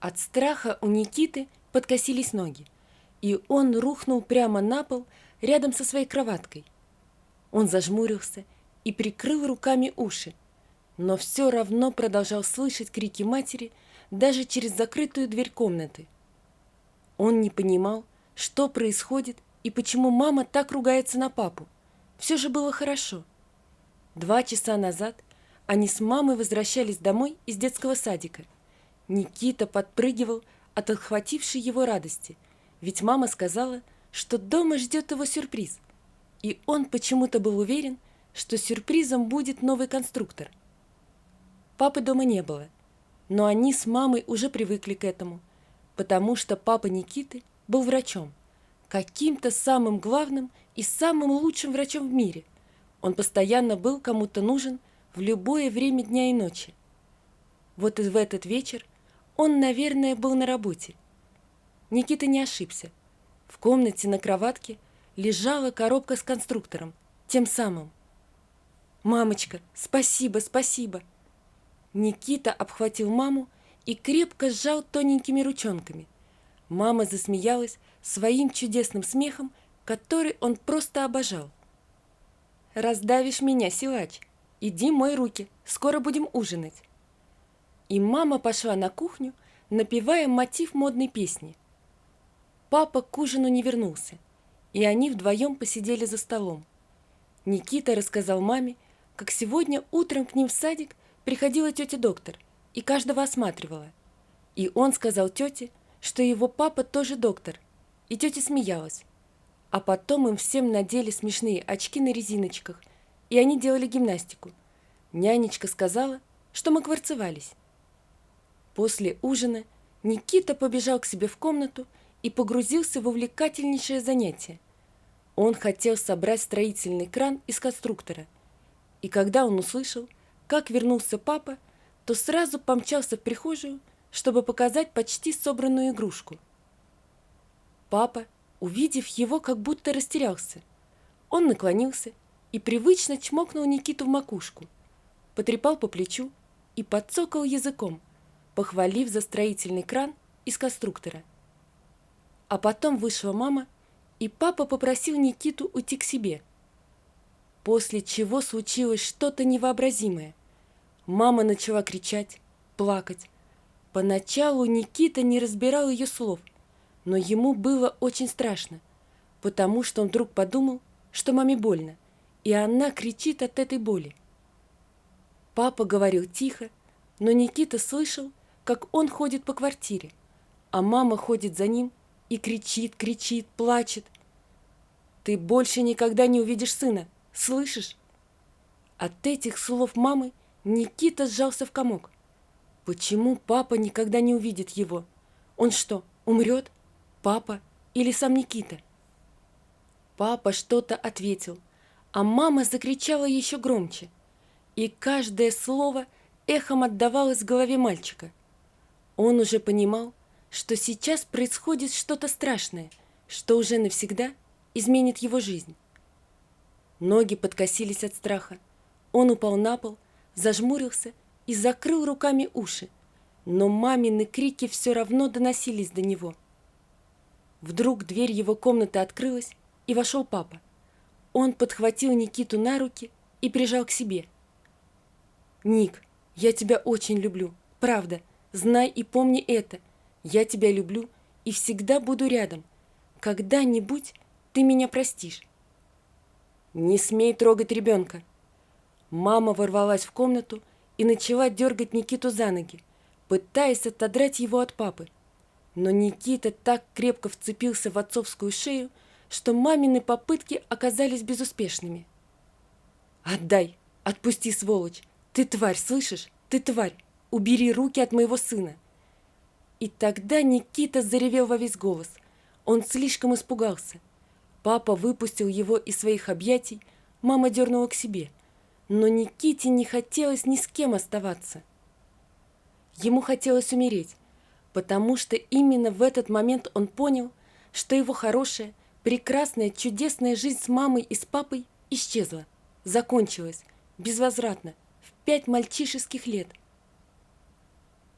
От страха у Никиты подкосились ноги, и он рухнул прямо на пол рядом со своей кроваткой. Он зажмурился и прикрыл руками уши, но все равно продолжал слышать крики матери даже через закрытую дверь комнаты. Он не понимал, что происходит и почему мама так ругается на папу. Все же было хорошо. 2 часа назад они с мамой возвращались домой из детского садика. Никита подпрыгивал от охватившей его радости, ведь мама сказала, что дома ждет его сюрприз. И он почему-то был уверен, что сюрпризом будет новый конструктор. Папы дома не было, но они с мамой уже привыкли к этому, потому что папа Никиты был врачом, каким-то самым главным и самым лучшим врачом в мире. Он постоянно был кому-то нужен в любое время дня и ночи. Вот и в этот вечер он, наверное, был на работе. Никита не ошибся. В комнате на кроватке лежала коробка с конструктором, тем самым. «Мамочка, спасибо, спасибо!» Никита обхватил маму и крепко сжал тоненькими ручонками. Мама засмеялась своим чудесным смехом, который он просто обожал. «Раздавишь меня, силач! Иди мой руки, скоро будем ужинать!» И мама пошла на кухню, напевая мотив модной песни. Папа к ужину не вернулся, и они вдвоем посидели за столом. Никита рассказал маме, как сегодня утром к ним в садик приходила тетя-доктор и каждого осматривала. И он сказал тете, что его папа тоже доктор, и тетя смеялась. А потом им всем надели смешные очки на резиночках, и они делали гимнастику. Нянечка сказала, что мы кварцевались. После ужина Никита побежал к себе в комнату и погрузился в увлекательнейшее занятие. Он хотел собрать строительный кран из конструктора. И когда он услышал, как вернулся папа, то сразу помчался в прихожую, чтобы показать почти собранную игрушку. Папа, увидев его, как будто растерялся. Он наклонился и привычно чмокнул Никиту в макушку, потрепал по плечу и подцокал языком, похвалив за строительный кран из конструктора. А потом вышла мама, и папа попросил Никиту уйти к себе. После чего случилось что-то невообразимое. Мама начала кричать, плакать. Поначалу Никита не разбирал ее слов, но ему было очень страшно, потому что он вдруг подумал, что маме больно, и она кричит от этой боли. Папа говорил тихо, но Никита слышал, как он ходит по квартире, а мама ходит за ним и кричит, кричит, плачет. «Ты больше никогда не увидишь сына, слышишь?» От этих слов мамы Никита сжался в комок. Почему папа никогда не увидит его? Он что, умрет? Папа или сам Никита? Папа что-то ответил, а мама закричала еще громче, и каждое слово эхом отдавалось в голове мальчика. Он уже понимал, что сейчас происходит что-то страшное, что уже навсегда изменит его жизнь. Ноги подкосились от страха. Он упал на пол, зажмурился и закрыл руками уши, но мамины крики все равно доносились до него. Вдруг дверь его комнаты открылась, и вошел папа. Он подхватил Никиту на руки и прижал к себе. «Ник, я тебя очень люблю, правда, знай и помни это. Я тебя люблю и всегда буду рядом. Когда-нибудь ты меня простишь». «Не смей трогать ребенка!» Мама ворвалась в комнату и начала дергать Никиту за ноги, пытаясь отодрать его от папы. Но Никита так крепко вцепился в отцовскую шею, что мамины попытки оказались безуспешными. «Отдай! Отпусти, сволочь! Ты тварь, слышишь? Ты тварь! Убери руки от моего сына!» И тогда Никита заревел во весь голос. Он слишком испугался. Папа выпустил его из своих объятий, мама дернула к себе. Но Никите не хотелось ни с кем оставаться. Ему хотелось умереть, потому что именно в этот момент он понял, что его хорошая, прекрасная, чудесная жизнь с мамой и с папой исчезла, закончилась, безвозвратно, в 5 мальчишеских лет.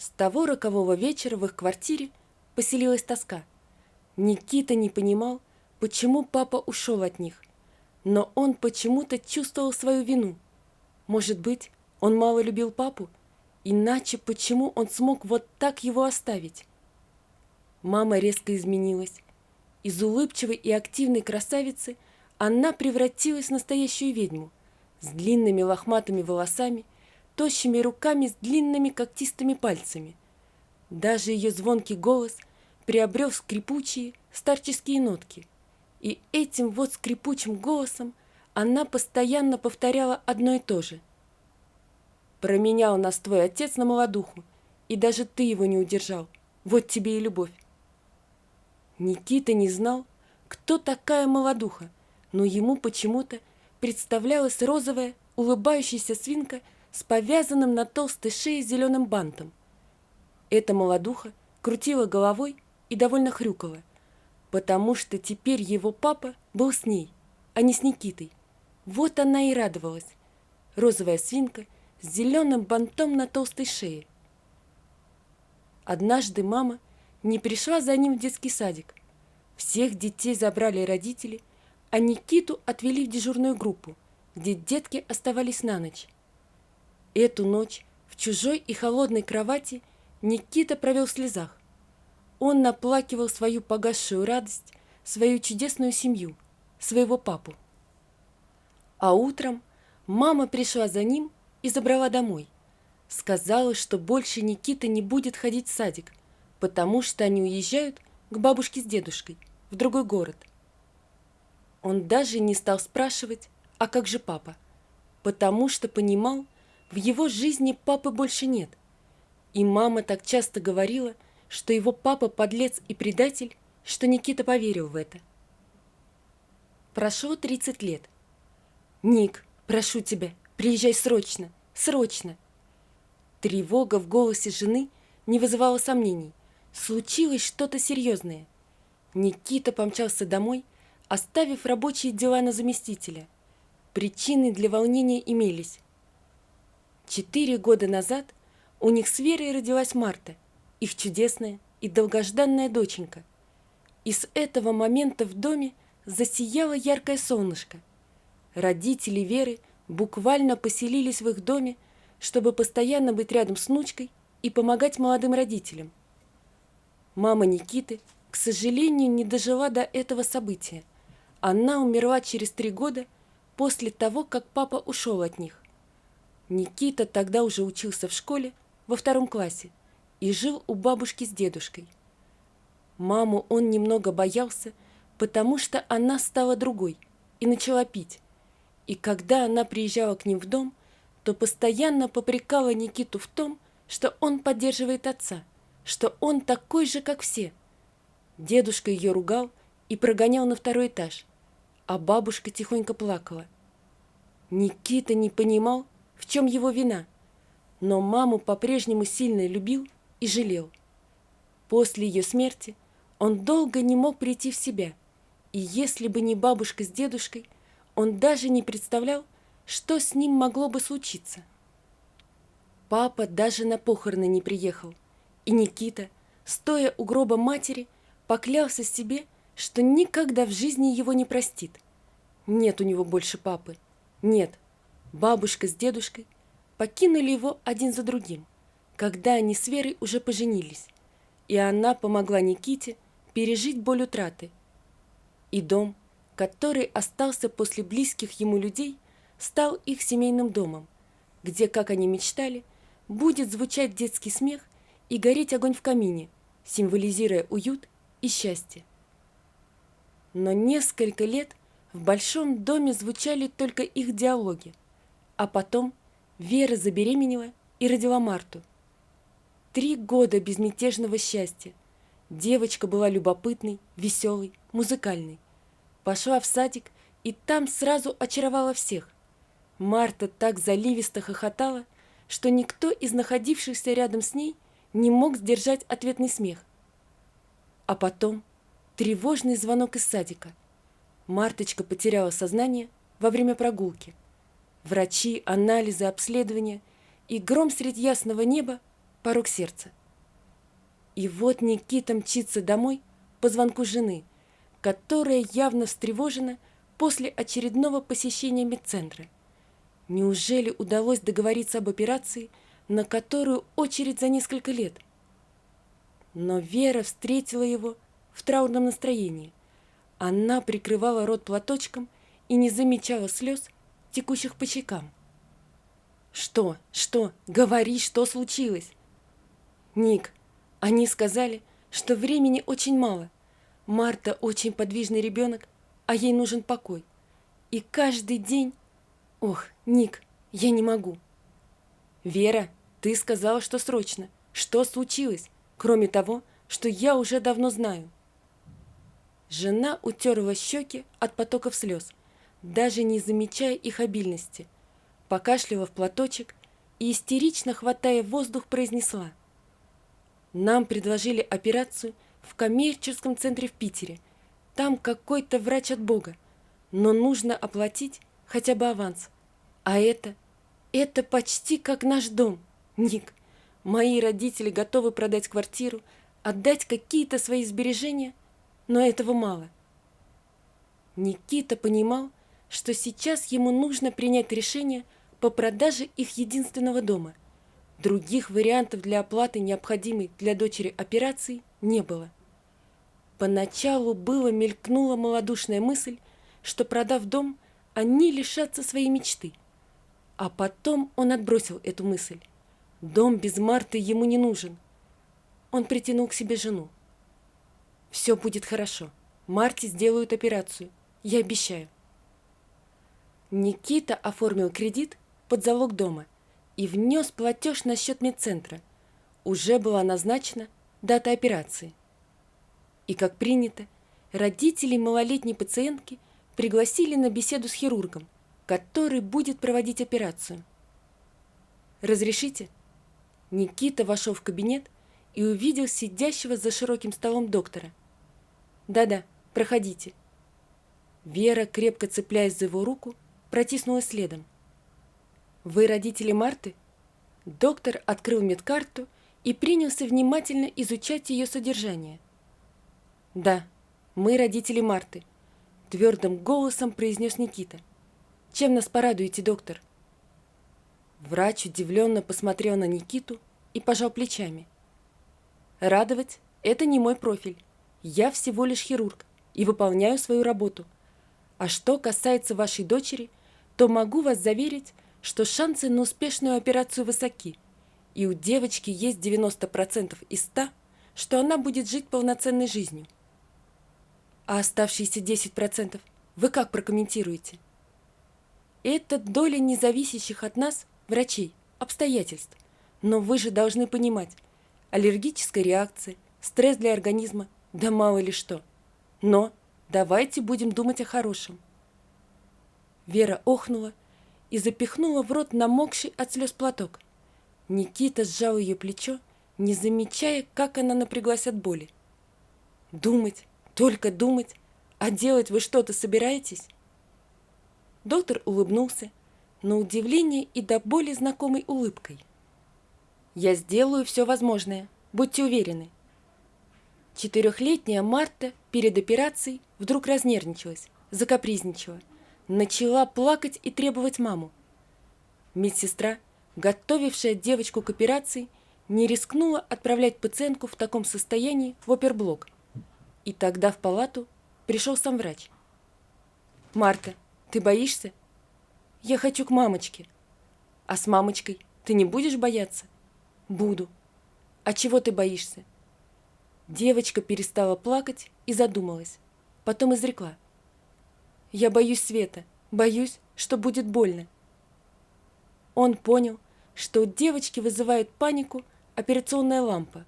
С того рокового вечера в их квартире поселилась тоска. Никита не понимал, почему папа ушел от них, но он почему-то чувствовал свою вину. Может быть, он мало любил папу? Иначе почему он смог вот так его оставить? Мама резко изменилась. Из улыбчивой и активной красавицы она превратилась в настоящую ведьму с длинными лохматыми волосами, тощими руками с длинными когтистыми пальцами. Даже ее звонкий голос приобрел скрипучие старческие нотки. И этим вот скрипучим голосом она постоянно повторяла одно и то же. «Променял нас твой отец на молодуху, и даже ты его не удержал. Вот тебе и любовь». Никита не знал, кто такая молодуха, но ему почему-то представлялась розовая, улыбающаяся свинка с повязанным на толстой шее зеленым бантом. Эта молодуха крутила головой и довольно хрюкала, потому что теперь его папа был с ней, а не с Никитой. Вот она и радовалась. Розовая свинка с зеленым бантом на толстой шее. Однажды мама не пришла за ним в детский садик. Всех детей забрали родители, а Никиту отвели в дежурную группу, где детки оставались на ночь. Эту ночь в чужой и холодной кровати Никита провел в слезах. Он наплакивал свою погасшую радость, свою чудесную семью, своего папу. А утром мама пришла за ним и забрала домой. Сказала, что больше Никита не будет ходить в садик, потому что они уезжают к бабушке с дедушкой в другой город. Он даже не стал спрашивать, а как же папа, потому что понимал, в его жизни папы больше нет. И мама так часто говорила, что его папа подлец и предатель, что Никита поверил в это. Прошло 30 лет. «Ник, прошу тебя, приезжай срочно, срочно!» Тревога в голосе жены не вызывала сомнений. Случилось что-то серьезное. Никита помчался домой, оставив рабочие дела на заместителя. Причины для волнения имелись. 4 года назад у них с Верой родилась Марта, их чудесная и долгожданная доченька. И с этого момента в доме засияло яркое солнышко. Родители Веры буквально поселились в их доме, чтобы постоянно быть рядом с внучкой и помогать молодым родителям. Мама Никиты, к сожалению, не дожила до этого события. Она умерла через 3 года после того, как папа ушел от них. Никита тогда уже учился в школе во 2 классе и жил у бабушки с дедушкой. Маму он немного боялся, потому что она стала другой и начала пить. И когда она приезжала к ним в дом, то постоянно попрекала Никиту в том, что он поддерживает отца, что он такой же, как все. Дедушка ее ругал и прогонял на 2 этаж, а бабушка тихонько плакала. Никита не понимал, в чем его вина, но маму по-прежнему сильно любил и жалел. После ее смерти он долго не мог прийти в себя, и если бы не бабушка с дедушкой, он даже не представлял, что с ним могло бы случиться. Папа даже на похороны не приехал, и Никита, стоя у гроба матери, поклялся себе, что никогда в жизни его не простит. Нет у него больше папы. Нет, бабушка с дедушкой покинули его один за другим, когда они с Верой уже поженились, и она помогла Никите пережить боль утраты. И дом, который остался после близких ему людей, стал их семейным домом, где, как они мечтали, будет звучать детский смех и гореть огонь в камине, символизируя уют и счастье. Но несколько лет в большом доме звучали только их диалоги, а потом Вера забеременела и родила Марту. 3 года безмятежного счастья. Девочка была любопытной, веселой, музыкальной. Пошла в садик и там сразу очаровала всех. Марта так заливисто хохотала, что никто из находившихся рядом с ней не мог сдержать ответный смех. А потом тревожный звонок из садика. Марточка потеряла сознание во время прогулки. Врачи, анализы, обследования и гром средь ясного неба порог сердца. И вот Никита мчится домой по звонку жены, которая явно встревожена после очередного посещения медцентра. Неужели удалось договориться об операции, на которую очередь за несколько лет? Но Вера встретила его в траурном настроении. Она прикрывала рот платочком и не замечала слез, текущих по щекам. «Что? Что? Говори, что случилось?» «Ник, они сказали, что времени очень мало. Марта очень подвижный ребенок, а ей нужен покой. И каждый день... Ох, Ник, я не могу». «Вера, ты сказала, что срочно. Что случилось, кроме того, что я уже давно знаю?» Жена утерла щеки от потоков слез, даже не замечая их обильности, покашляла в платочек и, истерично хватая воздух, произнесла: «Нам предложили операцию в коммерческом центре в Питере. Там какой-то врач от Бога, но нужно оплатить хотя бы аванс. А это почти как наш дом, Ник. Мои родители готовы продать квартиру, отдать какие-то свои сбережения, но этого мало». Никита понимал, что сейчас ему нужно принять решение по продаже их единственного дома. Других вариантов для оплаты необходимой для дочери операции не было. Поначалу мелькнула малодушная мысль, что, продав дом, они лишатся своей мечты. А потом он отбросил эту мысль. Дом без Марты ему не нужен. Он притянул к себе жену. «Все будет хорошо. Марте сделают операцию. Я обещаю». Никита оформил кредит под залог дома и внес платеж на счет медцентра. Уже была назначена дата операции. И, как принято, родителей малолетней пациентки пригласили на беседу с хирургом, который будет проводить операцию. «Разрешите?» Никита вошел в кабинет и увидел сидящего за широким столом доктора. «Да-да, проходите». Вера, крепко цепляясь за его руку, протиснулась следом. «Вы родители Марты?» Доктор открыл медкарту и принялся внимательно изучать ее содержание. «Да, мы родители Марты», — твердым голосом произнес Никита. «Чем нас порадуете, доктор?» Врач удивленно посмотрел на Никиту и пожал плечами. «Радовать — это не мой профиль. Я всего лишь хирург и выполняю свою работу. А что касается вашей дочери, то могу вас заверить, что шансы на успешную операцию высоки, и у девочки есть 90% из 100, что она будет жить полноценной жизнью. А оставшиеся 10% вы как прокомментируете?» «Это доля независящих от нас, врачей, обстоятельств. Но вы же должны понимать, аллергическая реакция, стресс для организма, да мало ли что. Но давайте будем думать о хорошем». Вера охнула и запихнула в рот намокший от слез платок. Никита сжал ее плечо, не замечая, как она напряглась от боли. «Думать, только думать, а делать вы что-то собираетесь?» Доктор улыбнулся, на удивление и до боли знакомой улыбкой. «Я сделаю все возможное, будьте уверены». 4-летняя Марта перед операцией вдруг разнервничалась, закапризничала, начала плакать и требовать маму. Медсестра, готовившая девочку к операции, не рискнула отправлять пациентку в таком состоянии в оперблок. И тогда в палату пришел сам врач. «Марта, ты боишься?» «Я хочу к мамочке». «А с мамочкой ты не будешь бояться?» «Буду». «А чего ты боишься?» Девочка перестала плакать и задумалась. Потом изрекла: «Я боюсь света, боюсь, что будет больно». Он понял, что у девочки вызывает панику операционная лампа.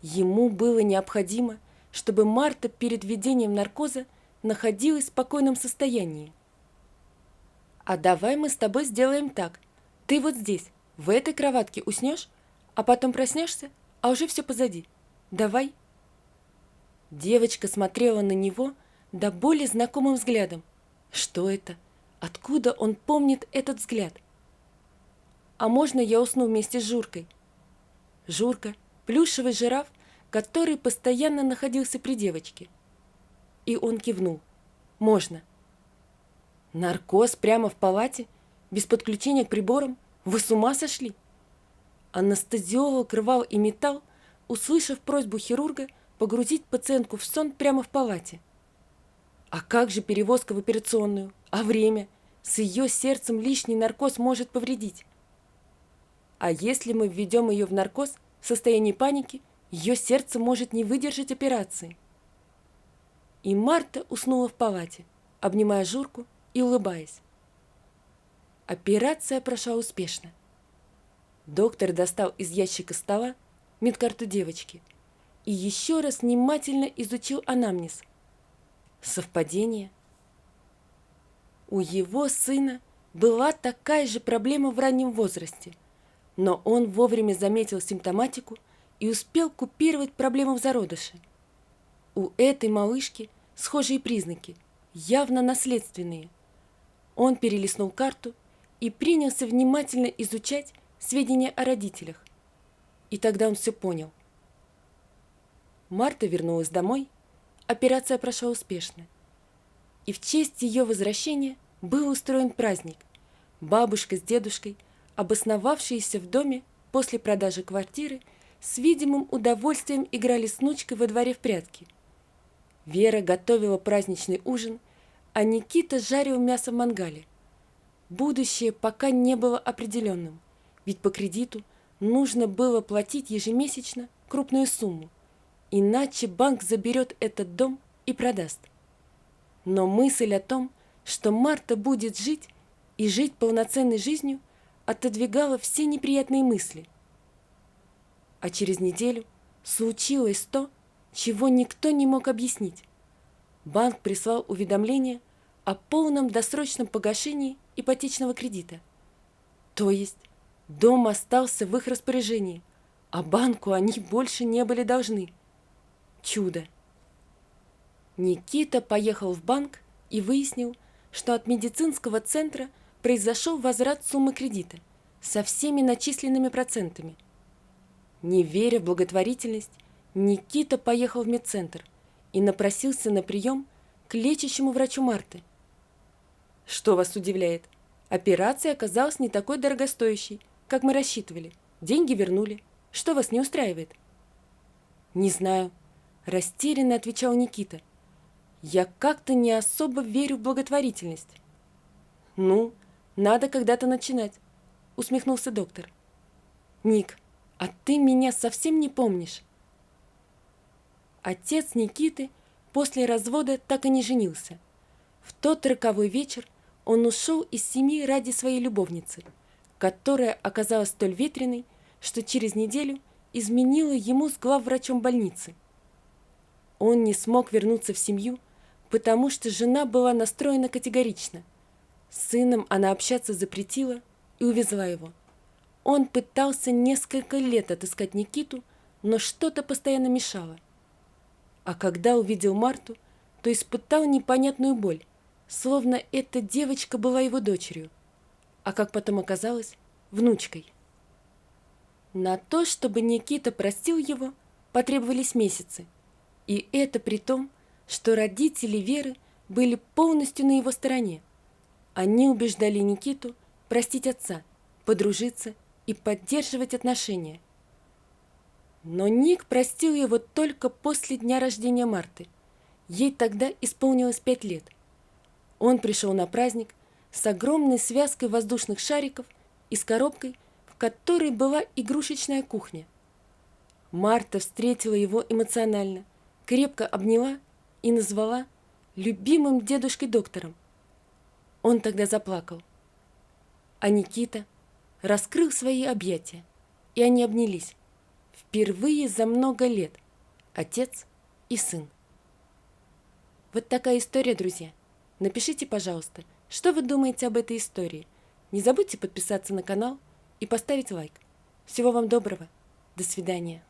Ему было необходимо, чтобы Марта перед введением наркоза находилась в спокойном состоянии. «А давай мы с тобой сделаем так. Ты вот здесь, в этой кроватке уснешь, а потом проснешься, а уже все позади. Давай». Девочка смотрела на него до боли знакомым взглядом. Что это? Откуда он помнит этот взгляд? «А можно я усну вместе с Журкой?» Журка – плюшевый жираф, который постоянно находился при девочке. И он кивнул. Можно. Наркоз прямо в палате? Без подключения к приборам? Вы с ума сошли? Анестезиолог рвал и металл, услышав просьбу хирурга погрузить пациентку в сон прямо в палате. А как же перевозка в операционную? А время? С ее сердцем лишний наркоз может повредить. А если мы введем ее в наркоз в состоянии паники, ее сердце может не выдержать операции. И Марта уснула в палате, обнимая Журку и улыбаясь. Операция прошла успешно. Доктор достал из ящика стола медкарту девочки и еще раз внимательно изучил анамнез. Совпадение? У его сына была такая же проблема в раннем возрасте, но он вовремя заметил симптоматику и успел купировать проблему в зародыше. У этой малышки схожие признаки, явно наследственные. Он перелистнул карту и принялся внимательно изучать сведения о родителях. И тогда он все понял. Марта вернулась домой, операция прошла успешно. И в честь ее возвращения был устроен праздник. Бабушка с дедушкой, обосновавшиеся в доме после продажи квартиры, с видимым удовольствием играли с внучкой во дворе в прятки. Вера готовила праздничный ужин, а Никита жарил мясо в мангале. Будущее пока не было определенным, ведь по кредиту нужно было платить ежемесячно крупную сумму, иначе банк заберет этот дом и продаст. Но мысль о том, что Марта будет жить и жить полноценной жизнью, отодвигала все неприятные мысли. А через неделю случилось то, чего никто не мог объяснить. Банк прислал уведомление о полном досрочном погашении ипотечного кредита. То есть дом остался в их распоряжении, а банку они больше не были должны. Чудо! Никита поехал в банк и выяснил, что от медицинского центра произошел возврат суммы кредита со всеми начисленными процентами. Не веря в благотворительность, Никита поехал в медцентр и напросился на прием к лечащему врачу Марты. Что вас удивляет? Операция оказалась не такой дорогостоящей, как мы рассчитывали. Деньги вернули. Что вас не устраивает? Не знаю, растерянно отвечал Никита. Я как-то не особо верю в благотворительность. Ну, надо когда-то начинать, усмехнулся доктор. Ник, а ты меня совсем не помнишь? Отец Никиты после развода так и не женился. В тот роковой вечер он ушел из семьи ради своей любовницы, которая оказалась столь ветреной, что через неделю изменила ему с главврачом больницы. Он не смог вернуться в семью, потому что жена была настроена категорично. С сыном она общаться запретила и увезла его. Он пытался несколько лет отыскать Никиту, но что-то постоянно мешало. А когда увидел Марту, то испытал непонятную боль, словно эта девочка была его дочерью, а как потом оказалось, внучкой. На то, чтобы Никита простил его, потребовались месяцы, и это при том, что родители Веры были полностью на его стороне. Они убеждали Никиту простить отца, подружиться и поддерживать отношения. Но Ник простил его только после дня рождения Марты. Ей тогда исполнилось 5 лет. Он пришел на праздник с огромной связкой воздушных шариков и с коробкой, в которой была игрушечная кухня. Марта встретила его эмоционально, крепко обняла и назвала любимым дедушкой-доктором. Он тогда заплакал. А Никита раскрыл свои объятия, и они обнялись. Впервые за много лет отец и сын. Вот такая история, друзья. Напишите, пожалуйста, что вы думаете об этой истории. Не забудьте подписаться на канал и поставить лайк. Всего вам доброго. До свидания.